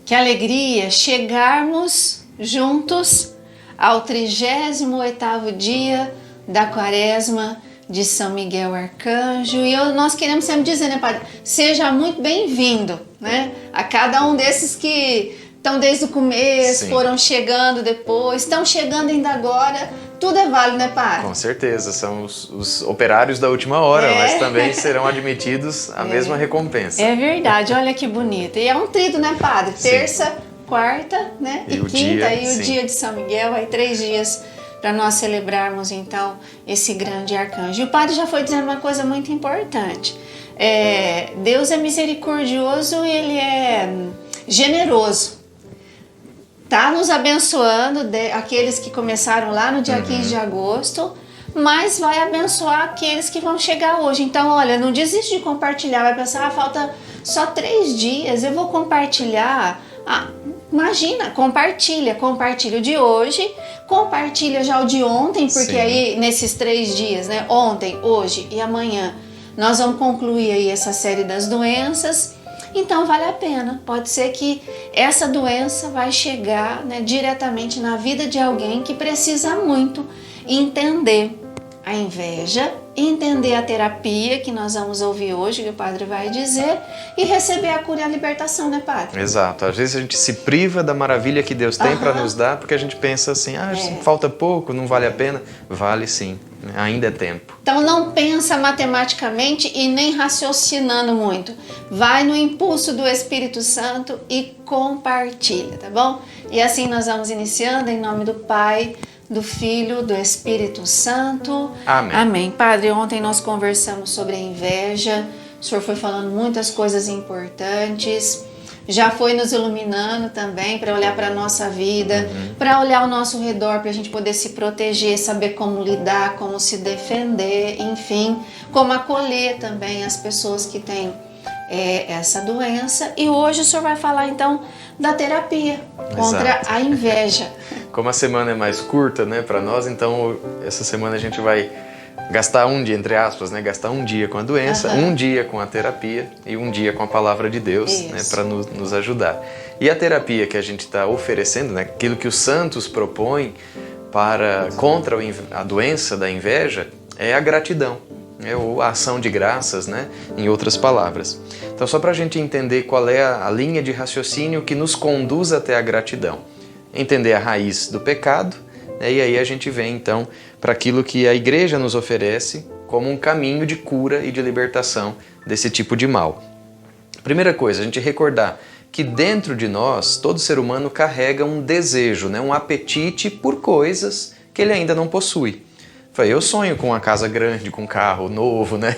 Que alegria chegarmos juntos ao 38º dia da Quaresma de São Miguel Arcanjo. E nós queremos sempre dizer, né, Padre? Seja muito bem-vindo, né? A cada um desses que estão desde o começo, foram chegando depois, estão chegando ainda agora. Tudo é válido, né, Padre? Com certeza, são os operários da última hora, mas também serão admitidos a mesma recompensa. É verdade, olha que bonito. E é um tríduo, né, Padre? Terça, quarta, né? E quinta, e o dia de São Miguel, aí 3 dias para nós celebrarmos, então, esse grande arcanjo. E o Padre já foi dizendo uma coisa muito importante. Deus é misericordioso e Ele é generoso. Está nos abençoando, aqueles que começaram lá no dia 15 de agosto, mas vai abençoar aqueles que vão chegar hoje. Então, olha, não desiste de compartilhar, vai pensar, falta só 3 dias, eu vou compartilhar. Imagina, compartilha o de hoje, compartilha já o de ontem, porque aí nesses 3 dias, né, ontem, hoje e amanhã, nós vamos concluir aí essa série das doenças. Então vale a pena, pode ser que essa doença vai chegar, né, diretamente na vida de alguém que precisa muito entender a inveja, entender a terapia que nós vamos ouvir hoje, que o Padre vai dizer, e receber a cura e a libertação, né, Padre? Exato, às vezes a gente se priva da maravilha que Deus tem para nos dar, porque a gente pensa assim, falta pouco, não vale a pena. Vale sim, ainda é tempo. Então não pensa matematicamente e nem raciocinando muito. Vai no impulso do Espírito Santo e compartilha, tá bom? E assim nós vamos iniciando em nome do Pai, do Filho, do Espírito Santo. Amém. Amém. Padre, ontem nós conversamos sobre a inveja. O senhor foi falando muitas coisas importantes. Já foi nos iluminando também para olhar para a nossa vida, para olhar ao nosso redor, para a gente poder se proteger, saber como lidar, como se defender, enfim, como acolher também as pessoas que têm essa doença. E hoje o senhor vai falar então da terapia contra a inveja. Como a semana é mais curta, né, para nós, então essa semana a gente vai gastar um dia, entre aspas, né, gastar um dia com a doença, um dia com a terapia e um dia com a palavra de Deus, né, para nos ajudar. E a terapia que a gente está oferecendo, né, aquilo que os santos propõem contra a doença da inveja, é a gratidão. Ou a ação de graças, né? Em outras palavras. Então, só para a gente entender qual é a linha de raciocínio que nos conduz até a gratidão. Entender a raiz do pecado, né? E aí a gente vem, então, para aquilo que a Igreja nos oferece como um caminho de cura e de libertação desse tipo de mal. Primeira coisa, a gente recordar que dentro de nós, todo ser humano carrega um desejo, né? Um apetite por coisas que ele ainda não possui. Eu sonho com uma casa grande, com um carro novo, né?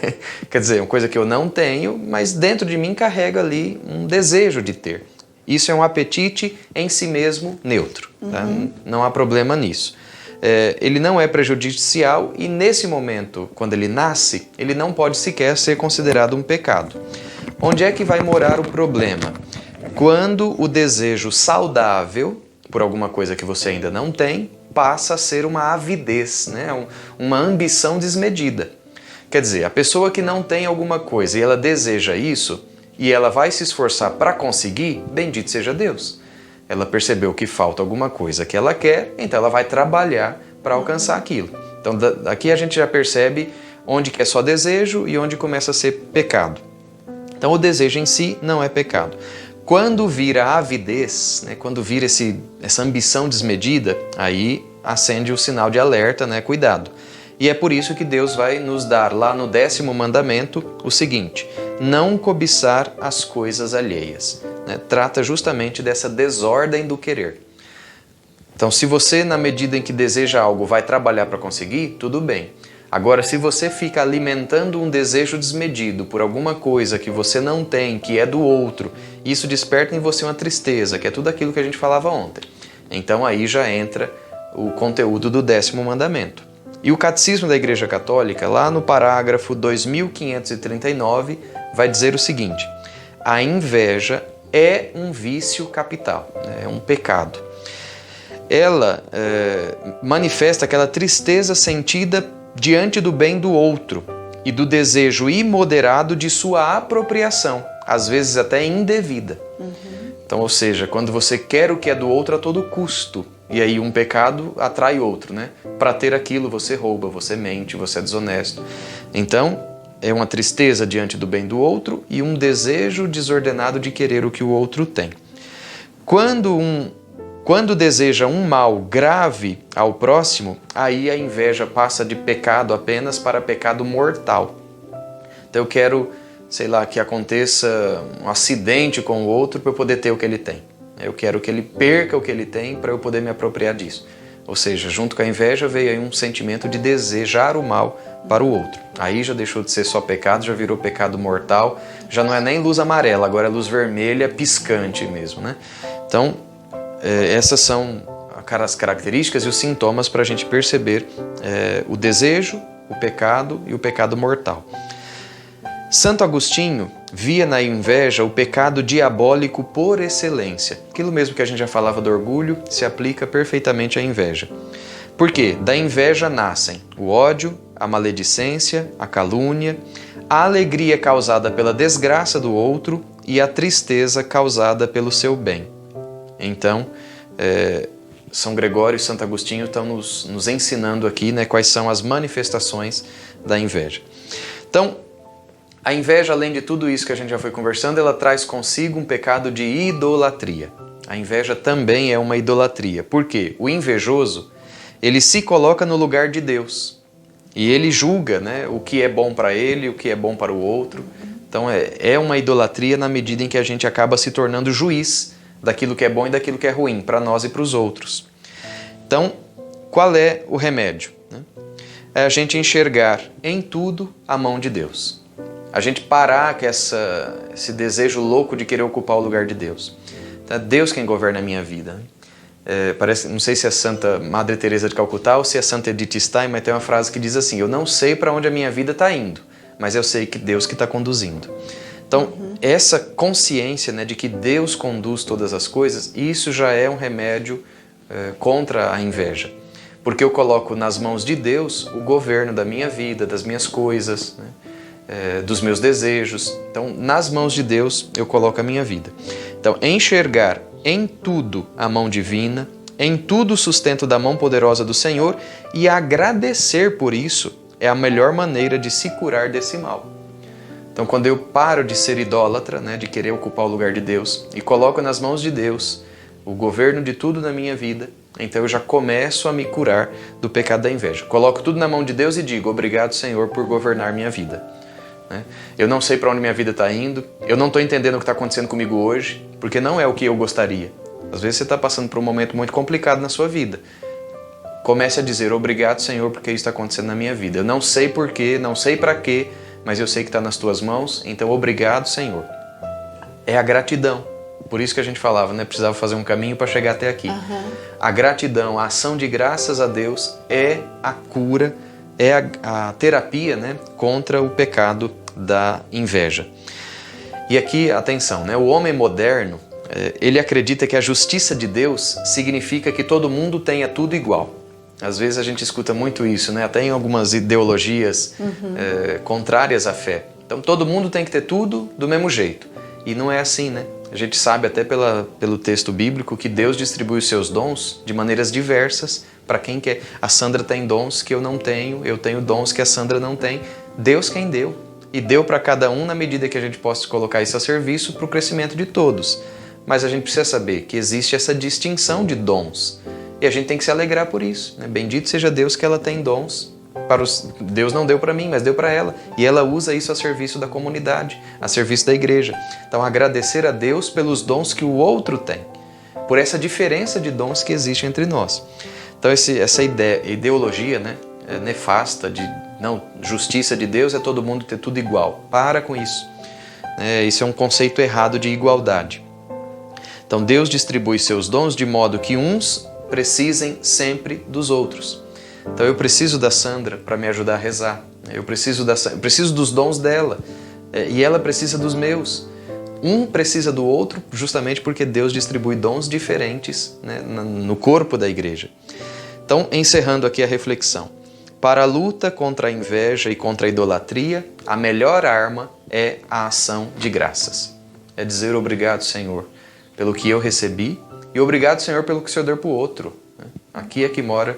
Quer dizer, uma coisa que eu não tenho, mas dentro de mim carrega ali um desejo de ter. Isso é um apetite em si mesmo neutro, tá? Não há problema nisso. Ele não é prejudicial e nesse momento, quando ele nasce, ele não pode sequer ser considerado um pecado. Onde é que vai morar o problema? Quando o desejo saudável, por alguma coisa que você ainda não tem, passa a ser uma avidez, né? Uma ambição desmedida. Quer dizer, a pessoa que não tem alguma coisa e ela deseja isso e ela vai se esforçar para conseguir, bendito seja Deus. Ela percebeu que falta alguma coisa que ela quer, então ela vai trabalhar para alcançar aquilo. Então aqui a gente já percebe onde que é só desejo e onde começa a ser pecado. Então o desejo em si não é pecado. Quando vira avidez, né, quando vira essa ambição desmedida, aí acende o sinal de alerta, né, cuidado. E é por isso que Deus vai nos dar lá no 10º mandamento o seguinte: não cobiçar as coisas alheias. Né? Trata justamente dessa desordem do querer. Então, se você, na medida em que deseja algo, vai trabalhar para conseguir, tudo bem. Agora, se você fica alimentando um desejo desmedido por alguma coisa que você não tem, que é do outro, isso desperta em você uma tristeza, que é tudo aquilo que a gente falava ontem. Então aí já entra o conteúdo do 10º mandamento. E o Catecismo da Igreja Católica, lá no parágrafo 2539, vai dizer o seguinte: a inveja é um vício capital, é um pecado. Ela manifesta aquela tristeza sentida diante do bem do outro e do desejo imoderado de sua apropriação, às vezes até indevida. Então, ou seja, quando você quer o que é do outro a todo custo, e aí um pecado atrai outro, né? Para ter aquilo você rouba, você mente, você é desonesto. Então, é uma tristeza diante do bem do outro e um desejo desordenado de querer o que o outro tem. Quando deseja um mal grave ao próximo, aí a inveja passa de pecado apenas para pecado mortal. Então eu quero, sei lá, que aconteça um acidente com o outro para eu poder ter o que ele tem. Eu quero que ele perca o que ele tem para eu poder me apropriar disso. Ou seja, junto com a inveja veio aí um sentimento de desejar o mal para o outro. Aí já deixou de ser só pecado, já virou pecado mortal, já não é nem luz amarela, agora é luz vermelha piscante mesmo, né? Então, essas são as características e os sintomas para a gente perceber o desejo, o pecado e o pecado mortal. Santo Agostinho via na inveja o pecado diabólico por excelência. Aquilo mesmo que a gente já falava do orgulho se aplica perfeitamente à inveja. Por quê? Da inveja nascem o ódio, a maledicência, a calúnia, a alegria causada pela desgraça do outro e a tristeza causada pelo seu bem. Então, São Gregório e Santo Agostinho estão nos ensinando aqui, né, quais são as manifestações da inveja. Então, a inveja, além de tudo isso que a gente já foi conversando, ela traz consigo um pecado de idolatria. A inveja também é uma idolatria. Por quê? O invejoso, ele se coloca no lugar de Deus. E ele julga, né, o que é bom para ele, o que é bom para o outro. Então é uma idolatria na medida em que a gente acaba se tornando juiz daquilo que é bom e daquilo que é ruim, para nós e para os outros. Então, qual é o remédio? É a gente enxergar em tudo a mão de Deus. A gente parar com esse desejo louco de querer ocupar o lugar de Deus. Então, é Deus quem governa a minha vida. Não sei se é Santa Madre Teresa de Calcutá ou se é Santa Edith Stein, mas tem uma frase que diz assim: eu não sei para onde a minha vida está indo, mas eu sei que Deus que está conduzindo. Então, essa consciência, né, de que Deus conduz todas as coisas, isso já é um remédio contra a inveja. Porque eu coloco nas mãos de Deus o governo da minha vida, das minhas coisas, né, dos meus desejos. Então, nas mãos de Deus eu coloco a minha vida. Então, enxergar em tudo a mão divina, em tudo o sustento da mão poderosa do Senhor e agradecer por isso é a melhor maneira de se curar desse mal. Então, quando eu paro de ser idólatra, né, de querer ocupar o lugar de Deus e coloco nas mãos de Deus o governo de tudo na minha vida, então eu já começo a me curar do pecado da inveja. Coloco tudo na mão de Deus e digo: obrigado, Senhor, por governar minha vida. Eu não sei para onde minha vida está indo, eu não estou entendendo o que está acontecendo comigo hoje, porque não é o que eu gostaria. Às vezes você está passando por um momento muito complicado na sua vida. Comece a dizer: obrigado, Senhor, porque isso está acontecendo na minha vida. Eu não sei porquê, não sei para quê, mas eu sei que está nas tuas mãos, então obrigado, Senhor. É a gratidão. Por isso que a gente falava, né? Precisava fazer um caminho para chegar até aqui. A gratidão, a ação de graças a Deus é a cura, é a terapia, né, contra o pecado da inveja. E aqui, atenção, né? O homem moderno, ele acredita que a justiça de Deus significa que todo mundo tenha tudo igual. Às vezes a gente escuta muito isso, né? Até em algumas ideologias contrárias à fé. Então todo mundo tem que ter tudo do mesmo jeito. E não é assim, né? A gente sabe até pelo texto bíblico que Deus distribui os seus dons de maneiras diversas para quem quer. A Sandra tem dons que eu não tenho, eu tenho dons que a Sandra não tem. Deus quem deu. E deu para cada um na medida que a gente possa colocar isso a serviço para o crescimento de todos. Mas a gente precisa saber que existe essa distinção de dons. E a gente tem que se alegrar por isso, né? Bendito seja Deus que ela tem dons. Deus não deu para mim, mas deu para ela. E ela usa isso a serviço da comunidade, a serviço da igreja. Então, agradecer a Deus pelos dons que o outro tem. Por essa diferença de dons que existe entre nós. Então, essa ideologia, né, nefasta de não, justiça de Deus é todo mundo ter tudo igual. Para com isso. Isso é um conceito errado de igualdade. Então, Deus distribui seus dons de modo que uns precisem sempre dos outros. Então eu preciso da Sandra para me ajudar a rezar. Eu preciso dos dons dela e ela precisa dos meus. Um precisa do outro justamente porque Deus distribui dons diferentes, né, no corpo da igreja. Então, encerrando aqui a reflexão. Para a luta contra a inveja e contra a idolatria, a melhor arma é a ação de graças. É dizer obrigado, Senhor, pelo que eu recebi, e obrigado, Senhor, pelo que o Senhor deu para o outro. Aqui é que mora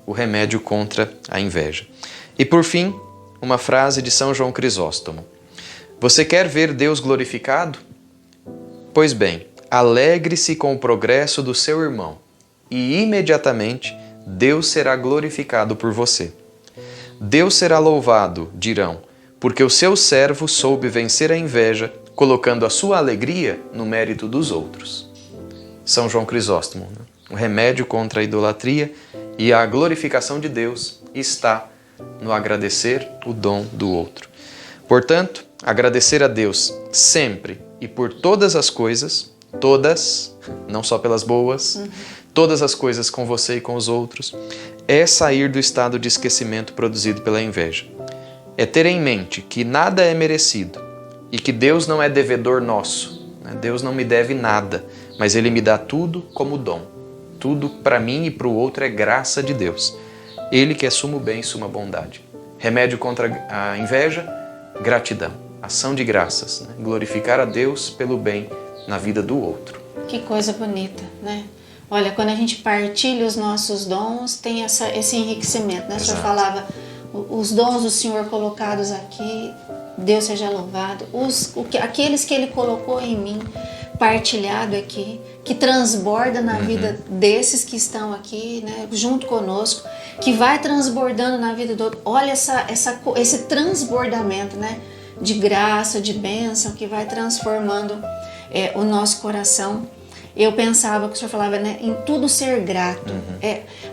o remédio contra a inveja. E por fim, uma frase de São João Crisóstomo. Você quer ver Deus glorificado? Pois bem, alegre-se com o progresso do seu irmão e imediatamente Deus será glorificado por você. Deus será louvado, dirão, porque o seu servo soube vencer a inveja, colocando a sua alegria no mérito dos outros. São João Crisóstomo, né? O remédio contra a idolatria e a glorificação de Deus está no agradecer o dom do outro. Portanto, agradecer a Deus sempre e por todas as coisas, todas, não só pelas boas, todas as coisas com você e com os outros, é sair do estado de esquecimento produzido pela inveja. É ter em mente que nada é merecido e que Deus não é devedor nosso. Deus não me deve nada, mas Ele me dá tudo como dom. Tudo para mim e para o outro é graça de Deus. Ele que é sumo bem e suma bondade. Remédio contra a inveja, gratidão. Ação de graças, né? Glorificar a Deus pelo bem na vida do outro. Que coisa bonita, né? Olha, quando a gente partilha os nossos dons, tem esse enriquecimento, né? O Senhor falava, os dons do Senhor colocados aqui, Deus seja louvado. Aqueles que Ele colocou em mim, partilhado aqui, que transborda na vida desses que estão aqui, né? Junto conosco, que vai transbordando na vida do outro. Olha esse transbordamento, né? De graça, de bênção, que vai transformando o nosso coração. Eu pensava que o Senhor falava, né, em tudo ser grato.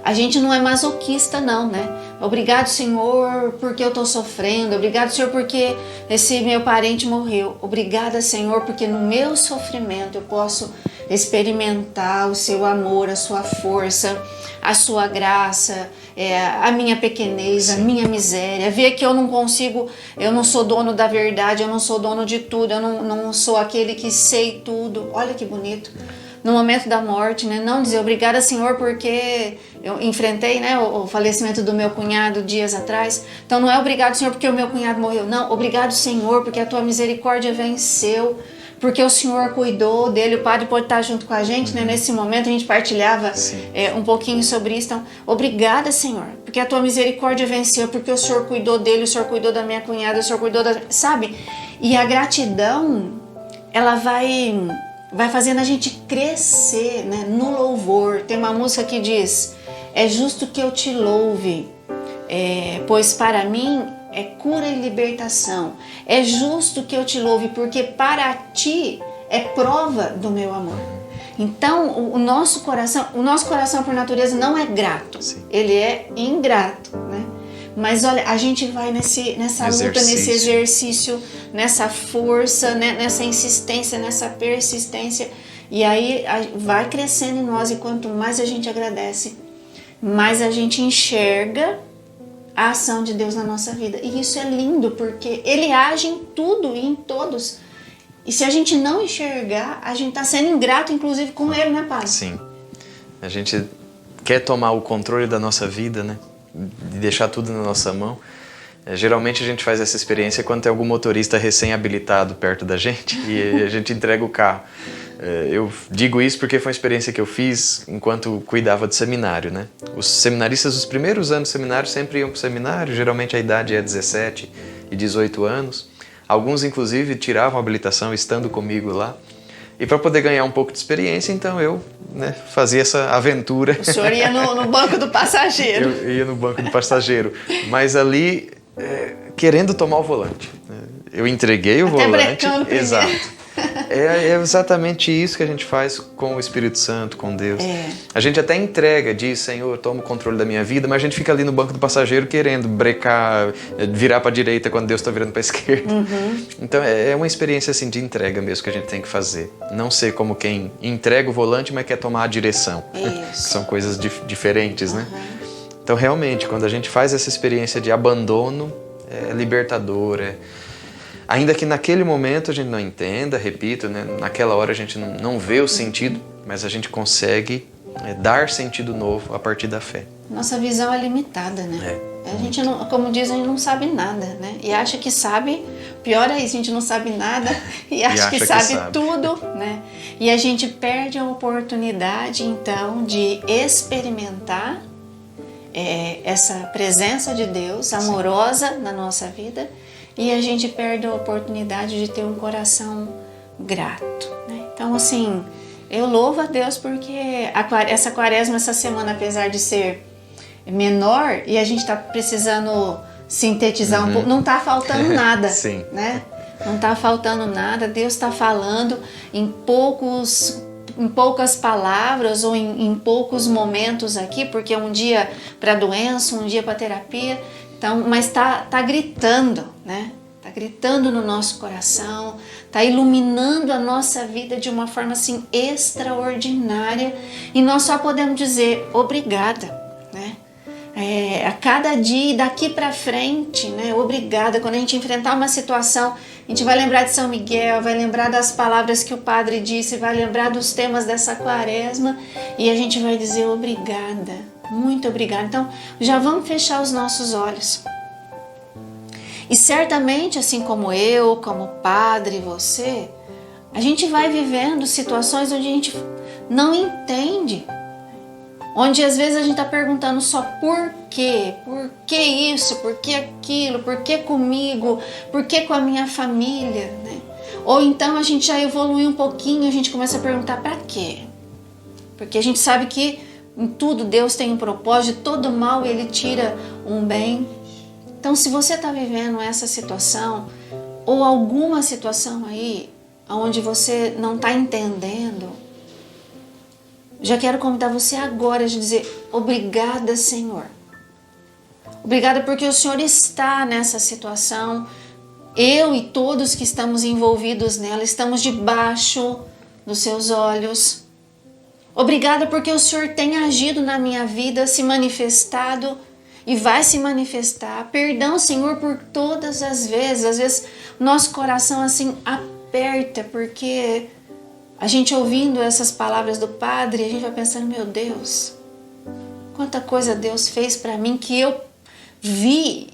A gente não é masoquista, não, né? Obrigado, Senhor, porque eu estou sofrendo. Obrigado, Senhor, porque esse meu parente morreu. Obrigada, Senhor, porque no meu sofrimento eu posso experimentar o seu amor, a sua força, a sua graça, a minha pequenez, a minha miséria. Ver que eu não consigo, eu não sou dono da verdade, eu não sou dono de tudo, eu não sou aquele que sei tudo. Olha que bonito. No momento da morte, né? Não dizer obrigada, Senhor, porque eu enfrentei, né, o falecimento do meu cunhado dias atrás. Então não é obrigado, Senhor, porque o meu cunhado morreu. Não, obrigado, Senhor, porque a tua misericórdia venceu, porque o Senhor cuidou dele. O Padre pode estar junto com a gente, né? Nesse momento a gente partilhava um pouquinho sobre isso. Então, obrigada, Senhor, porque a tua misericórdia venceu, porque o Senhor cuidou dele, o Senhor cuidou da minha cunhada, o Senhor cuidou da... Sabe? E a gratidão, ela vai fazendo a gente crescer, né, no louvor. Tem uma música que diz: é justo que eu te louve, pois para mim é cura e libertação. É justo que eu te louve, porque para ti é prova do meu amor. Então, o nosso coração por natureza não é grato. Ele é ingrato, né? Mas olha, a gente vai nessa luta, nesse exercício, nessa força, né? Nessa insistência, nessa persistência. E aí vai crescendo em nós, e quanto mais a gente agradece, mais a gente enxerga a ação de Deus na nossa vida. E isso é lindo, porque Ele age em tudo e em todos. E se a gente não enxergar, a gente está sendo ingrato, inclusive, com Ele, né, Padre? Sim. A gente quer tomar o controle da nossa vida, né? De deixar tudo na nossa mão. Geralmente a gente faz essa experiência quando tem algum motorista recém-habilitado perto da gente e a gente entrega o carro. Eu digo isso porque foi uma experiência que eu fiz enquanto cuidava do seminário, né? Os seminaristas dos primeiros anos do seminário sempre iam para o seminário, geralmente a idade é 17 e 18 anos. Alguns, inclusive, tiravam a habilitação estando comigo lá. E para poder ganhar um pouco de experiência, então eu, né, fazia essa aventura. O senhor ia no banco do passageiro. Eu ia no banco do passageiro, mas ali querendo tomar o volante. Eu entreguei o volante. Exato. É exatamente isso que a gente faz com o Espírito Santo, com Deus. A gente até entrega, diz: Senhor, toma o controle da minha vida, mas a gente fica ali no banco do passageiro querendo brecar, virar para a direita quando Deus está virando para a esquerda. Então é uma experiência assim de entrega mesmo que a gente tem que fazer. Não ser como quem entrega o volante, mas quer tomar a direção. São coisas diferentes, né? Então realmente, quando a gente faz essa experiência de abandono, é libertador, ainda que naquele momento a gente não entenda, repito, né? Naquela hora a gente não vê o sentido, mas a gente consegue dar sentido novo a partir da fé. Nossa visão é limitada, né? A gente não, como diz, a gente não sabe nada, né? E acha que sabe, pior é isso, a gente não sabe nada e acha que sabe tudo, né? E a gente perde a oportunidade, então, de experimentar essa presença de Deus amorosa na nossa vida, e a gente perde a oportunidade de ter um coração grato, né? Então, assim, eu louvo a Deus porque essa quaresma, essa semana, apesar de ser menor e a gente está precisando sintetizar um pouco, não está faltando nada, Sim. Né? Não está faltando nada, Deus está falando em poucas palavras ou em poucos momentos aqui, porque é um dia para doença, um dia para terapia, então, mas está gritando, né? Está gritando no nosso coração, está iluminando a nossa vida de uma forma assim extraordinária, e nós só podemos dizer obrigada, né? A cada dia, daqui para frente, né? Obrigada. Quando a gente enfrentar uma situação, a gente vai lembrar de São Miguel, vai lembrar das palavras que o Padre disse, vai lembrar dos temas dessa quaresma, e a gente vai dizer obrigada, muito obrigada. Então, já vamos fechar os nossos olhos. E certamente, assim como eu, como Padre, você, a gente vai vivendo situações onde a gente não entende, onde às vezes a gente está perguntando só por quê? Por que isso? Por que aquilo? Por que comigo? Por que com a minha família? Né? Ou então a gente já evolui um pouquinho, a gente começa a perguntar para quê? Porque a gente sabe que em tudo Deus tem um propósito, todo mal Ele tira um bem. Então, se você está vivendo essa situação, ou alguma situação aí, onde você não está entendendo, já quero convidar você agora a dizer obrigada, Senhor. Obrigada porque o Senhor está nessa situação. Eu e todos que estamos envolvidos nela, estamos debaixo dos seus olhos. Obrigada porque o Senhor tem agido na minha vida, se manifestado e vai se manifestar. Perdão, Senhor, por todas as vezes. Às vezes nosso coração assim aperta, porque a gente ouvindo essas palavras do Padre, a gente vai pensando, meu Deus, quanta coisa Deus fez para mim, que eu vi,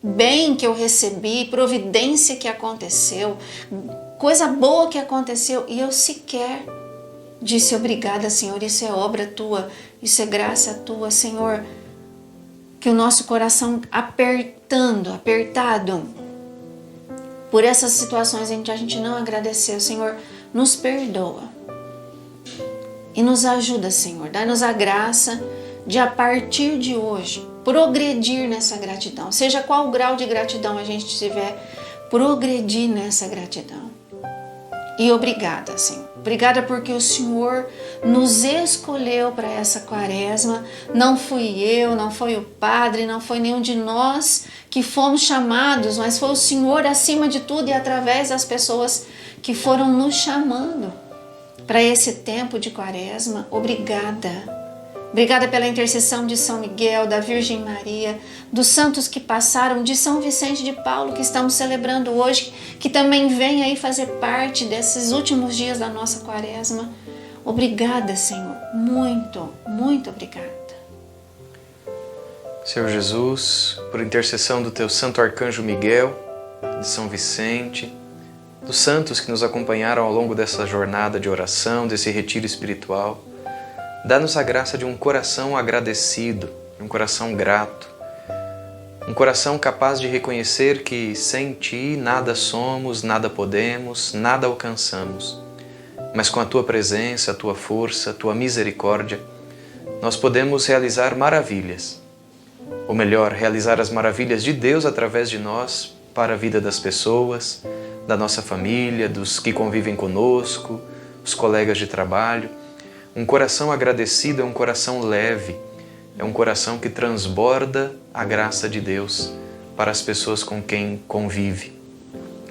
bem que eu recebi, providência que aconteceu, coisa boa que aconteceu, e eu sequer disse obrigada, Senhor, isso é obra tua, isso é graça tua, Senhor. Que o nosso coração apertado por essas situações em que a gente não agradeceu, Senhor, nos perdoa e nos ajuda, Senhor. Dá-nos a graça de, a partir de hoje, progredir nessa gratidão. Seja qual grau de gratidão a gente tiver, progredir nessa gratidão. E obrigada, Senhor. Obrigada porque o Senhor nos escolheu para essa quaresma. Não fui eu, não foi o Padre, não foi nenhum de nós que fomos chamados, mas foi o Senhor acima de tudo e através das pessoas que foram nos chamando para esse tempo de quaresma. Obrigada. Obrigada pela intercessão de São Miguel, da Virgem Maria, dos santos que passaram, de São Vicente de Paulo, que estamos celebrando hoje, que também vem aí fazer parte desses últimos dias da nossa quaresma. Obrigada, Senhor. Muito, muito obrigada. Senhor Jesus, por intercessão do teu santo arcanjo Miguel, de São Vicente, dos santos que nos acompanharam ao longo dessa jornada de oração, desse retiro espiritual, dá-nos a graça de um coração agradecido, um coração grato, um coração capaz de reconhecer que sem Ti nada somos, nada podemos, nada alcançamos, mas com a Tua presença, a Tua força, a Tua misericórdia, nós podemos realizar maravilhas, ou melhor, realizar as maravilhas de Deus através de nós para a vida das pessoas, da nossa família, dos que convivem conosco, os colegas de trabalho. Um coração agradecido é um coração leve, é um coração que transborda a graça de Deus para as pessoas com quem convive.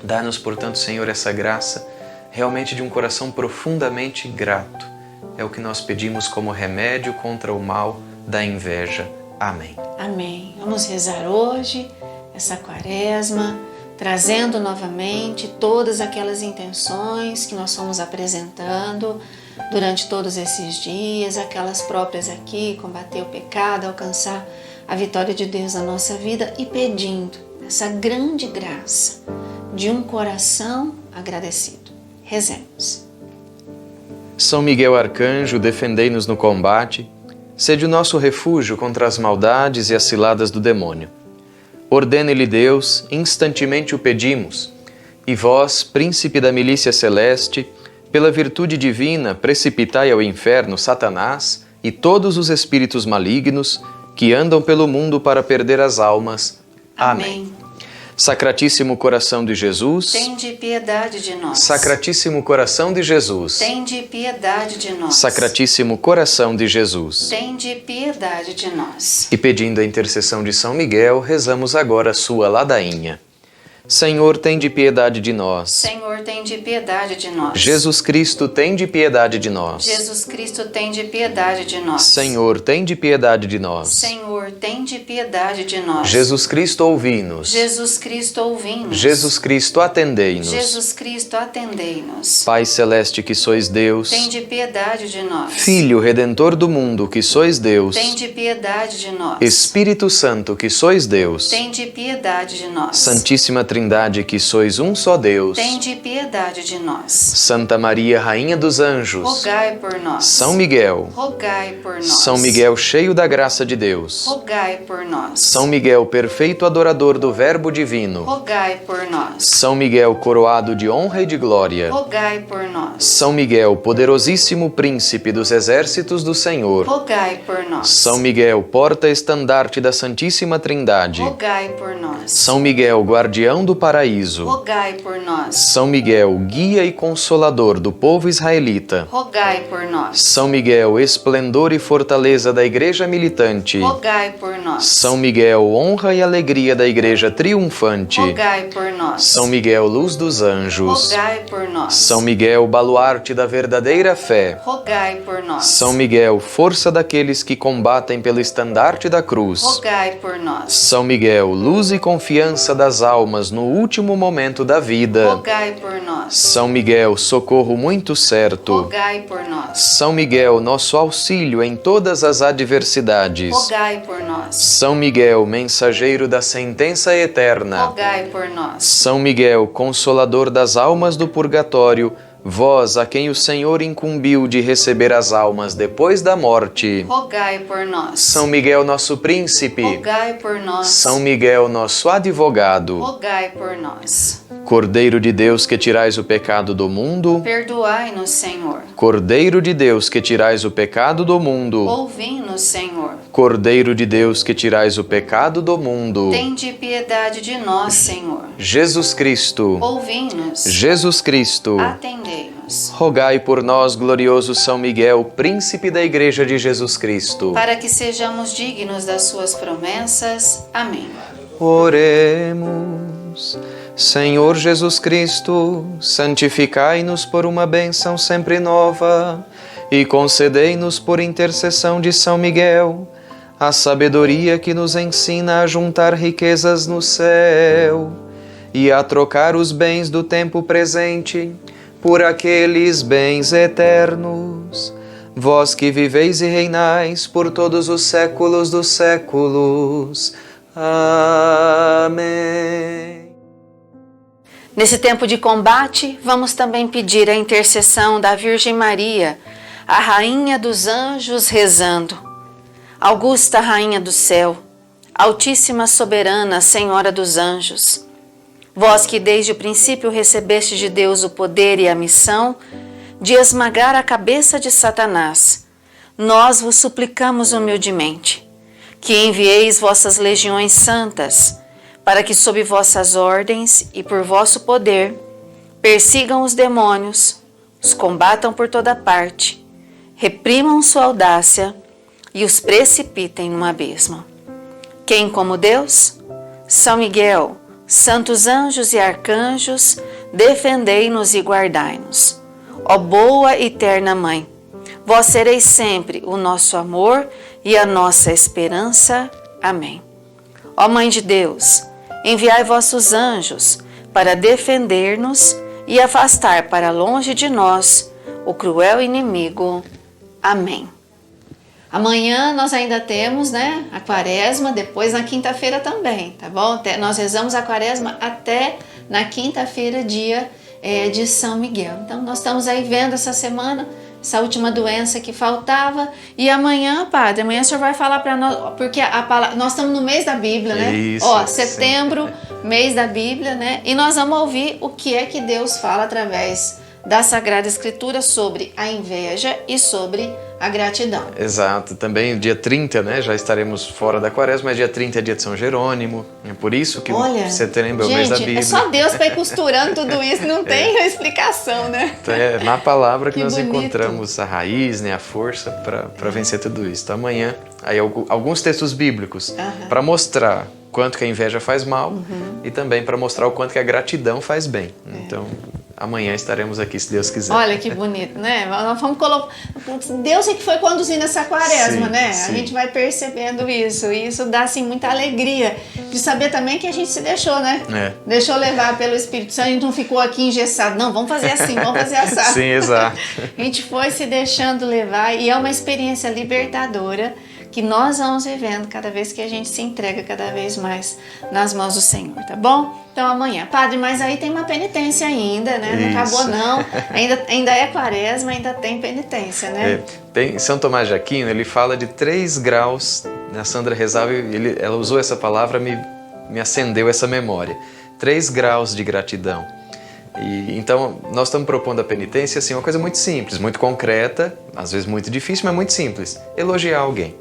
Dá-nos, portanto, Senhor, essa graça realmente de um coração profundamente grato. É o que nós pedimos como remédio contra o mal da inveja. Amém. Amém. Vamos rezar hoje essa quaresma, trazendo novamente todas aquelas intenções que nós fomos apresentando durante todos esses dias, aquelas próprias aqui, combater o pecado, alcançar a vitória de Deus na nossa vida e pedindo essa grande graça de um coração agradecido. Rezemos. São Miguel Arcanjo, defendei-nos no combate, sede o nosso refúgio contra as maldades e as ciladas do demônio. Ordene-lhe Deus, instantemente o pedimos, e vós, príncipe da milícia celeste, pela virtude divina, precipitai ao inferno Satanás e todos os espíritos malignos que andam pelo mundo para perder as almas. Amém. Sacratíssimo coração de Jesus, tende piedade de nós. Sacratíssimo coração de Jesus, tende piedade de nós. Sacratíssimo coração de Jesus, tende piedade de nós. E pedindo a intercessão de São Miguel, rezamos agora a sua ladainha. Senhor, tende piedade de nós. Senhor, tende piedade de nós. Jesus Cristo, tende piedade de nós. Jesus Cristo, tende piedade de nós. Senhor, tende piedade de nós. Senhor, tende piedade de nós. Jesus Cristo, ouvi-nos. Jesus Cristo, ouvi-nos. Jesus Cristo, atendei-nos. Jesus Cristo, atendei-nos. Pai celeste que sois Deus, tende piedade de nós. Filho Redentor do mundo que sois Deus, tende piedade de nós. Espírito Santo que sois Deus, tende piedade de nós. Santíssima Trindade que sois um só Deus, tende piedade de nós. Santa Maria, Rainha dos Anjos, rogai por nós. São Miguel, rogai por nós. São Miguel cheio da graça de Deus, rogai por nós. São Miguel perfeito adorador do Verbo divino, rogai por nós. São Miguel coroado de honra e de glória, rogai por nós. São Miguel poderosíssimo príncipe dos exércitos do Senhor, rogai por nós. São Miguel porta-estandarte da Santíssima Trindade, rogai por nós. São Miguel guardião do paraíso, rogai por nós. São Miguel, guia e consolador do povo israelita, rogai por nós. São Miguel, esplendor e fortaleza da igreja militante, rogai por nós. São Miguel, honra e alegria da igreja triunfante, rogai por nós. São Miguel, luz dos anjos, rogai por nós. São Miguel, baluarte da verdadeira fé, rogai por nós. São Miguel, força daqueles que combatem pelo estandarte da cruz, rogai por nós. São Miguel, luz e confiança das almas no último momento da vida, rogai por nós. São Miguel, socorro muito certo, rogai por nós. São Miguel, nosso auxílio em todas as adversidades, rogai por nós. São Miguel, mensageiro da sentença eterna, rogai por nós. São Miguel, consolador das almas do purgatório, vós a quem o Senhor incumbiu de receber as almas depois da morte, rogai por nós. São Miguel, nosso príncipe, rogai por nós. São Miguel, nosso advogado, rogai por nós. Cordeiro de Deus que tirais o pecado do mundo, perdoai-nos, Senhor. Cordeiro de Deus que tirais o pecado do mundo, ouvi-nos, Senhor. Cordeiro de Deus que tirais o pecado do mundo, tende piedade de nós, Senhor. Jesus Cristo, ouvi-nos. Jesus Cristo, atendei-nos. Rogai por nós, glorioso São Miguel, príncipe da Igreja de Jesus Cristo, para que sejamos dignos das suas promessas. Amém. Oremos. Senhor Jesus Cristo, santificai-nos por uma bênção sempre nova e concedei-nos por intercessão de São Miguel a sabedoria que nos ensina a juntar riquezas no céu e a trocar os bens do tempo presente por aqueles bens eternos. Vós que viveis e reinais por todos os séculos dos séculos. Amém. Nesse tempo de combate, vamos também pedir a intercessão da Virgem Maria, a Rainha dos Anjos, rezando. Augusta Rainha do Céu, Altíssima Soberana Senhora dos Anjos, vós que desde o princípio recebeste de Deus o poder e a missão de esmagar a cabeça de Satanás, nós vos suplicamos humildemente que envieis vossas legiões santas, para que sob vossas ordens e por vosso poder persigam os demônios, os combatam por toda parte, reprimam sua audácia e os precipitem no abismo. Quem como Deus? São Miguel, santos anjos e arcanjos, defendei-nos e guardai-nos. Ó boa e terna Mãe, vós sereis sempre o nosso amor e a nossa esperança. Amém. Ó Mãe de Deus, enviai vossos anjos para defender-nos e afastar para longe de nós o cruel inimigo. Amém. Amanhã nós ainda temos, né, a quaresma, depois na quinta-feira também, tá bom? Nós rezamos a quaresma até na quinta-feira, dia de São Miguel. Então nós estamos aí vendo essa semana, essa última doença que faltava. E amanhã, padre, amanhã o senhor vai falar para nós, porque nós estamos no mês da Bíblia, né? Isso, setembro, sim. Mês da Bíblia, né? E nós vamos ouvir o que é que Deus fala através da Sagrada Escritura sobre a inveja e sobre a gratidão. Exato. Também dia 30, né? Já estaremos fora da quaresma, mas dia 30 é dia de São Jerônimo. É por isso que setembro é o mês da Bíblia. É só Deus para ir costurando tudo isso, não tem explicação, né? Então é na palavra que nós encontramos a raiz, né? A força para vencer tudo isso. Então amanhã, aí alguns textos bíblicos para mostrar quanto que a inveja faz mal e também para mostrar o quanto que a gratidão faz bem. Então, amanhã estaremos aqui, se Deus quiser. Olha que bonito, né? Nós vamos colocar... Deus é que foi conduzindo essa quaresma, sim, né? Sim. A gente vai percebendo isso. E isso dá, assim, muita alegria de saber também que a gente se deixou, né? Deixou levar pelo Espírito Santo. A gente não ficou aqui engessado. Não, vamos fazer assim, vamos fazer assado. Sim, exato. A gente foi se deixando levar e é uma experiência libertadora que nós vamos vivendo cada vez que a gente se entrega cada vez mais nas mãos do Senhor, tá bom? Então amanhã, padre, mas aí tem uma penitência ainda, né? Não acabou não, ainda é quaresma, ainda tem penitência, né? Tem São Tomás de Aquino, ele fala de 3 graus, a Sandra rezava e ela usou essa palavra, me acendeu essa memória, 3 graus de gratidão. E, então, nós estamos propondo a penitência assim, uma coisa muito simples, muito concreta, às vezes muito difícil, mas muito simples. Elogiar alguém.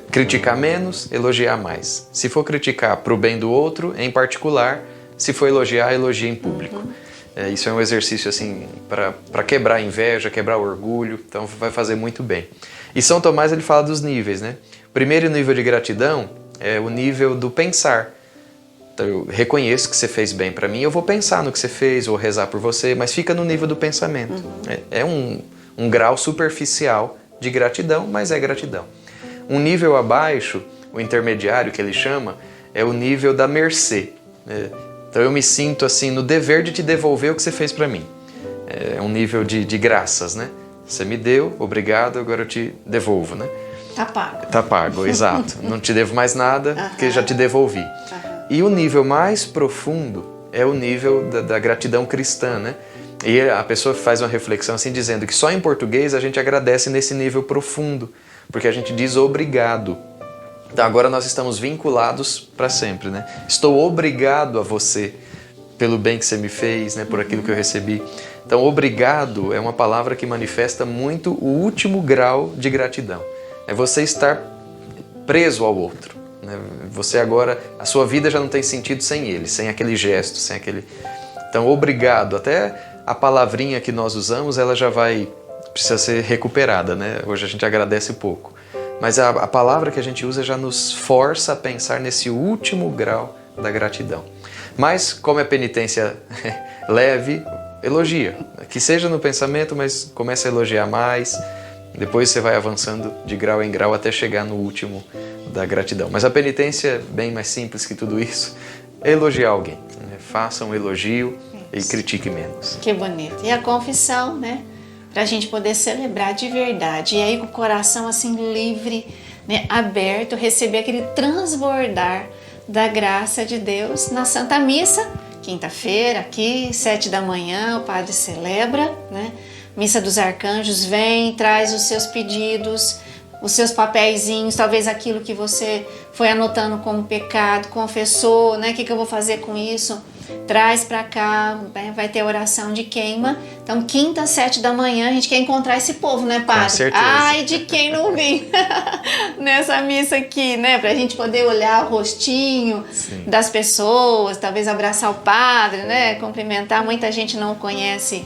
Criticar menos, elogiar mais. Se for criticar para o bem do outro, em particular, se for elogiar, elogie em público. Isso é um exercício assim para quebrar a inveja, quebrar o orgulho, então vai fazer muito bem. E São Tomás ele fala dos níveis, né? O primeiro nível de gratidão é o nível do pensar. Então, eu reconheço que você fez bem para mim, eu vou pensar no que você fez, vou rezar por você, mas fica no nível do pensamento. É um grau superficial de gratidão, mas é gratidão. Um nível abaixo, o intermediário que ele chama, é o nível da mercê. Então eu me sinto assim no dever de te devolver o que você fez para mim. É um nível de graças, né? Você me deu, obrigado, agora eu te devolvo, né? Tá pago. Tá pago, exato. Não te devo mais nada, porque já te devolvi. E o nível mais profundo é o nível da gratidão cristã, né? E a pessoa faz uma reflexão assim, dizendo que só em português a gente agradece nesse nível profundo, porque a gente diz obrigado. Então agora nós estamos vinculados para sempre, né? Estou obrigado a você pelo bem que você me fez, né? Por aquilo que eu recebi. Então obrigado é uma palavra que manifesta muito o último grau de gratidão. É você estar preso ao outro. Você agora, a sua vida já não tem sentido sem ele, sem aquele gesto, sem aquele... Então, obrigado. Até a palavrinha que nós usamos, ela já precisa ser recuperada, né? Hoje a gente agradece pouco. Mas a palavra que a gente usa já nos força a pensar nesse último grau da gratidão. Mas, como é penitência leve, elogia. Que seja no pensamento, mas comece a elogiar mais. Depois você vai avançando de grau em grau até chegar no último da gratidão. Mas a penitência é bem mais simples que tudo isso. É elogiar alguém. Faça um elogio e critique menos. Que bonito. E a confissão, né? Para a gente poder celebrar de verdade. E aí com o coração assim livre, né? Aberto, receber aquele transbordar da graça de Deus na Santa Missa. Quinta-feira, aqui, 7 da manhã, o padre celebra, né? Missa dos Arcanjos, vem, traz os seus pedidos, os seus papeizinhos, talvez aquilo que você foi anotando como pecado, confessou, né? O que eu vou fazer com isso? Traz para cá, né? Vai ter oração de queima. Então, quinta, 7 da manhã, a gente quer encontrar esse povo, né, padre? Com certeza. Ai, de quem não vem nessa missa aqui, né? Pra gente poder olhar o rostinho das pessoas, talvez abraçar o padre, né? Cumprimentar. Muita gente não o conhece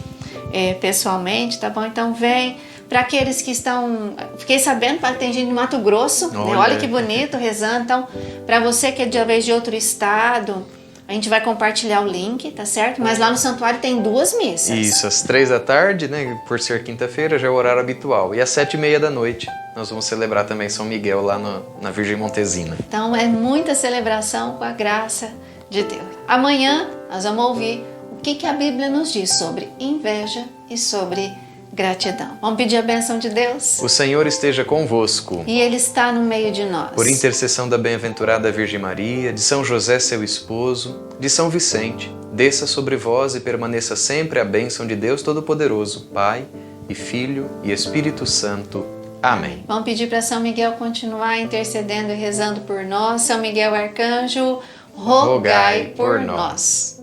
pessoalmente, tá bom? Então, vem. Para aqueles que estão... Fiquei sabendo, padre, tem gente de Mato Grosso, né? Olha que bonito, rezando. Então, para você que é talvez de outro estado, a gente vai compartilhar o link, tá certo? Mas lá no santuário tem 2 missas. Isso, às 3 da tarde, né? Por ser quinta-feira, já é o horário habitual. E às 7h30 da noite, nós vamos celebrar também São Miguel lá na Virgem Montesina. Então, é muita celebração com a graça de Deus. Amanhã nós vamos ouvir o que a Bíblia nos diz sobre inveja e sobre gratidão. Vamos pedir a bênção de Deus? O Senhor esteja convosco. E Ele está no meio de nós. Por intercessão da bem-aventurada Virgem Maria, de São José, seu esposo, de São Vicente, desça sobre vós e permaneça sempre a bênção de Deus Todo-Poderoso, Pai e Filho e Espírito Santo. Amém. Vamos pedir para São Miguel continuar intercedendo e rezando por nós. São Miguel Arcanjo, rogai por nós.